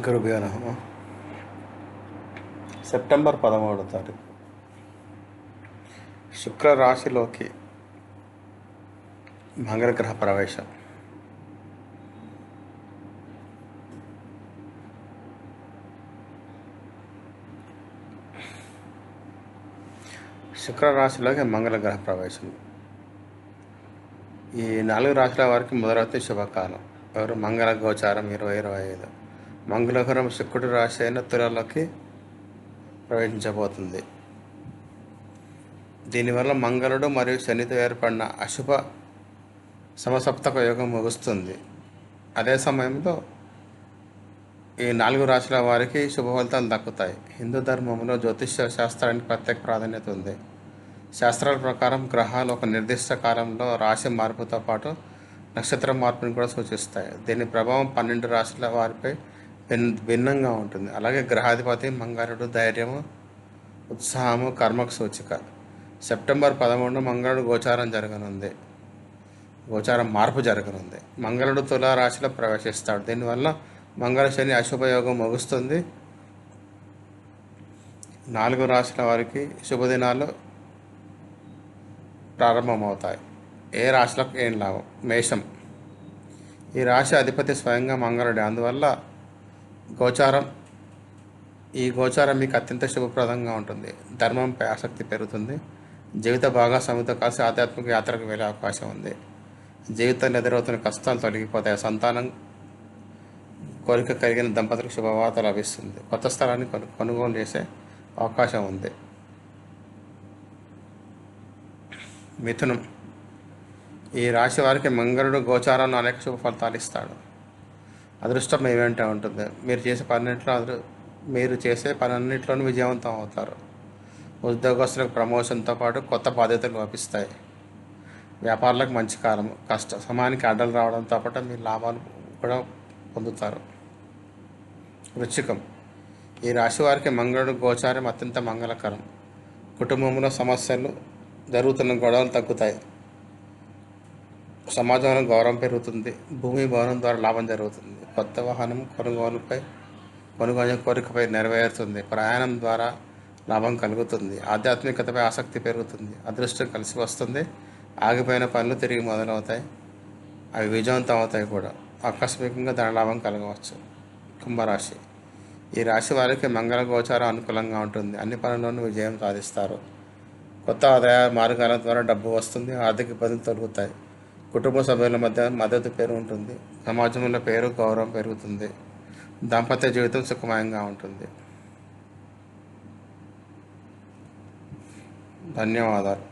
గురుభ్యో నమః. సెప్టెంబర్ 13వ తారీఖు శుక్ర రాశిలోకి మంగళగ్రహ ప్రవేశం. శుక్ర రాశిలోకి మంగళగ్రహ ప్రవేశం. ఈ 4 రాశుల వారికి మొదలవుతుంది శుభకాలం. ఎవరు? మంగళ గోచారం 2025. మంగళగ్రహం శుక్రుడి రాశి అయిన తులలోకి ప్రవేశించబోతుంది. దీనివల్ల మంగళుడు మరియు శనితో ఏర్పడిన అశుభ సమసప్తక యోగం ముగుస్తుంది. అదే సమయంలో ఈ 4 రాశుల వారికి శుభ ఫలితాలు దక్కుతాయి. హిందూ ధర్మంలో జ్యోతిష్య శాస్త్రానికి ప్రత్యేక ప్రాధాన్యత ఉంది. శాస్త్రాల ప్రకారం గ్రహాలు ఒక నిర్దిష్ట కాలంలో రాశి మార్పుతో పాటు నక్షత్ర మార్పుని కూడా సూచిస్తాయి. దీని ప్రభావం 12 రాశుల వారిపై భిన్నంగా ఉంటుంది. అలాగే గ్రహాధిపతి మంగళుడు ధైర్యము, ఉత్సాహము, కర్మకు సూచిక. సెప్టెంబర్ 13 మంగళుడు గోచారం మార్పు జరగనుంది. మంగళుడు తులా రాశిలో ప్రవేశిస్తాడు. దీనివల్ల మంగళ శని అశుభయోగం ముగుస్తుంది. 4 రాశుల వారికి శుభదినాలు ప్రారంభమవుతాయి. ఏ రాశులకు ఏం లాభం? మేషం. ఈ రాశి అధిపతి స్వయంగా మంగళుడే. అందువల్ల ఈ గోచారం మీకు అత్యంత శుభప్రదంగా ఉంటుంది. ధర్మంపై ఆసక్తి పెరుగుతుంది. జీవిత భాగస్వామితో కలిసి ఆధ్యాత్మిక యాత్రకు వెళ్ళే అవకాశం ఉంది. జీవితంలో ఎదురవుతున్న కష్టాలు తొలగిపోతాయి. సంతానం కోరిక కలిగిన దంపతులకు శుభవార్త లభిస్తుంది. కొత్త స్థలాన్ని కొనుగోలు చేసే అవకాశం ఉంది. మిథునం. ఈ రాశి వారికి మంగళుడు గోచారంలో అనేక శుభ ఫలితాలు ఇస్తాడు. అదృష్టం మీ వెంట ఉంటుంది. మీరు చేసే పనన్నింటిలోనూ విజయవంతం అవుతారు. ఉద్యోగస్తులకు ప్రమోషన్తో పాటు కొత్త బాధ్యతలు లభిస్తాయి. వ్యాపారులకు మంచి కాలం. సమయానికి అడ్డలు రావడంతో పాటు మీ లాభాలు కూడా పొందుతారు. వృశ్చికం. ఈ రాశి వారికి మంగళుడు గోచారం అత్యంత మంగళకరం. కుటుంబంలో సమస్యలు, జరుగుతున్న గొడవలు తగ్గుతాయి. సమాజంలో గౌరవం పెరుగుతుంది. భూమి భవనం ద్వారా లాభం జరుగుతుంది. కొత్త వాహనం కొనుగోలు కోరికపై నెరవేరుతుంది. ప్రయాణం ద్వారా లాభం కలుగుతుంది. ఆధ్యాత్మికతపై ఆసక్తి పెరుగుతుంది. అదృష్టం కలిసి వస్తుంది. ఆగిపోయిన పనులు తిరిగి మొదలవుతాయి. అవి విజయవంతం అవుతాయి కూడా. ఆకస్మికంగా ధనలాభం కలగవచ్చు. కుంభరాశి. ఈ రాశి వారికి మంగళ గోచారం అనుకూలంగా ఉంటుంది. అన్ని పనుల్లోనూ విజయం సాధిస్తారు. కొత్త ఆదాయ మార్గాల ద్వారా డబ్బు వస్తుంది. ఆర్థిక ఇబ్బందులు తొలగుతాయి. కుటుంబ సభ్యుల మధ్య మద్దతు ఉంటుంది. సమాజంలో పేరు, గౌరవం పెరుగుతుంది. దాంపత్య జీవితం సుఖమయంగా ఉంటుంది. ధన్యవాదాలు.